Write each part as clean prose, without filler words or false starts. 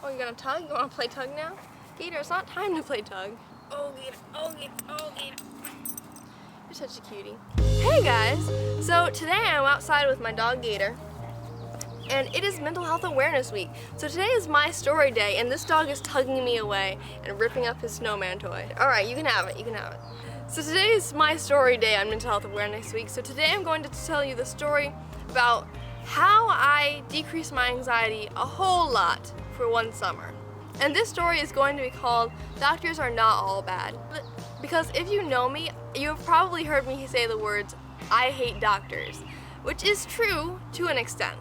Oh, you gonna tug? You wanna play tug now? Gator, it's not time to play tug. Oh, Gator, oh, Gator, oh, Gator. You're such a cutie. Hey guys! So today I'm outside with my dog Gator, and it is Mental Health Awareness Week. So today is my story day, and this dog is tugging me away and ripping up his snowman toy. Alright, you can have it, you can have it. So today is my story day on Mental Health Awareness Week. So today I'm going to tell you the story about how I decreased my anxiety a whole lot for one summer. And this story is going to be called Doctors Are Not All Bad. Because if you know me, you have probably heard me say the words, I hate doctors, which is true to an extent.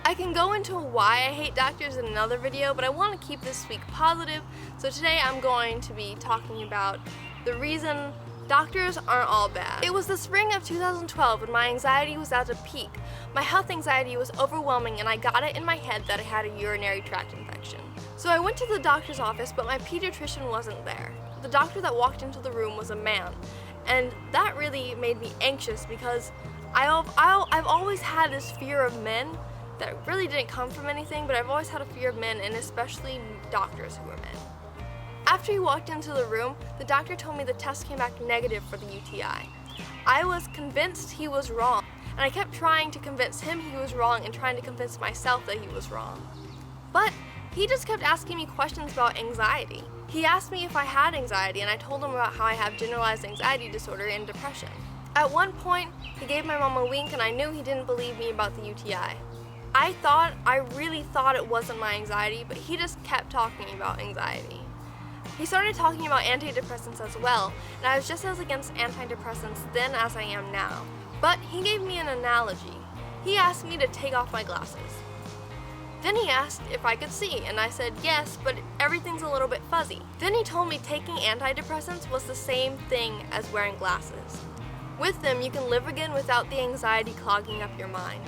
I can go into why I hate doctors in another video, but I want to keep this week positive. So today I'm going to be talking about the reason doctors aren't all bad. It was the spring of 2012 when my anxiety was at a peak. My health anxiety was overwhelming and I got it in my head that I had a urinary tract infection. So I went to the doctor's office, but my pediatrician wasn't there. The doctor that walked into the room was a man, and that really made me anxious because I've always had this fear of men that really didn't come from anything, but I've always had a fear of men, and especially doctors who are men. After he walked into the room, the doctor told me the test came back negative for the UTI. I was convinced he was wrong, and I kept trying to convince him he was wrong and trying to convince myself that he was wrong. But he just kept asking me questions about anxiety. He asked me if I had anxiety, and I told him about how I have generalized anxiety disorder and depression. At one point, he gave my mom a wink, and I knew he didn't believe me about the UTI. I really thought it wasn't my anxiety, but he just kept talking about anxiety. He started talking about antidepressants as well, and I was just as against antidepressants then as I am now. But he gave me an analogy. He asked me to take off my glasses. Then he asked if I could see, and I said yes, but everything's a little bit fuzzy. Then he told me taking antidepressants was the same thing as wearing glasses. With them, you can live again without the anxiety clogging up your mind,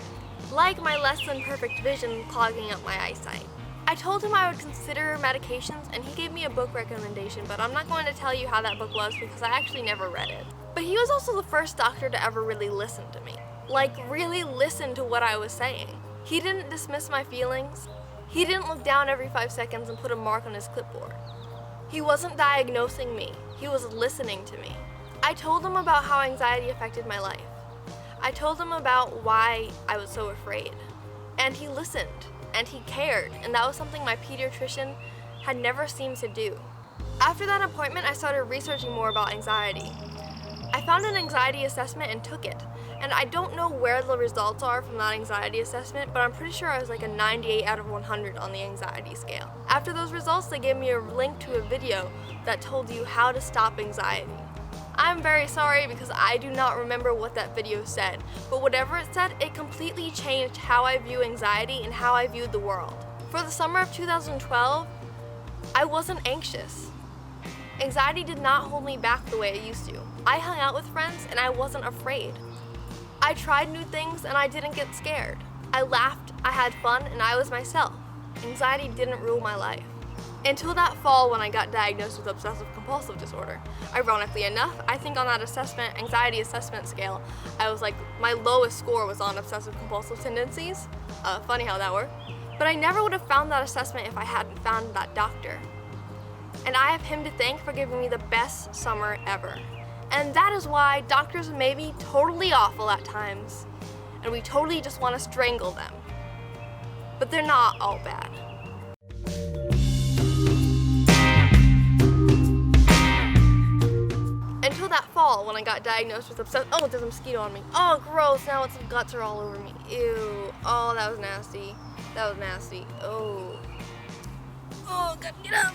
like my less than perfect vision clogging up my eyesight. I told him I would consider medications, and he gave me a book recommendation, but I'm not going to tell you how that book was because I actually never read it. But he was also the first doctor to ever really listen to me. Like, really listen to what I was saying. He didn't dismiss my feelings. He didn't look down every 5 seconds and put a mark on his clipboard. He wasn't diagnosing me. He was listening to me. I told him about how anxiety affected my life. I told him about why I was so afraid. And he listened. And he cared, and that was something my pediatrician had never seemed to do. After that appointment, I started researching more about anxiety. I found an anxiety assessment and took it, and I don't know where the results are from that anxiety assessment, but I'm pretty sure I was like a 98 out of 100 on the anxiety scale. After those results, they gave me a link to a video that told you how to stop anxiety. I'm very sorry because I do not remember what that video said, but whatever it said, it completely changed how I view anxiety and how I viewed the world. For the summer of 2012, I wasn't anxious. Anxiety did not hold me back the way it used to. I hung out with friends and I wasn't afraid. I tried new things and I didn't get scared. I laughed, I had fun, and I was myself. Anxiety didn't rule my life. Until that fall when I got diagnosed with obsessive compulsive disorder. Ironically enough, I think on that anxiety assessment scale, I was like, my lowest score was on obsessive compulsive tendencies. Funny how that worked. But I never would have found that assessment if I hadn't found that doctor. And I have him to thank for giving me the best summer ever. And that is why doctors may be totally awful at times, and we totally just want to strangle them. But they're not all bad. Until that fall when I got diagnosed with oh, there's a mosquito on me. Oh, gross, now its guts are all over me. Ew, oh, that was nasty. That was nasty, oh. Oh, gotta get up.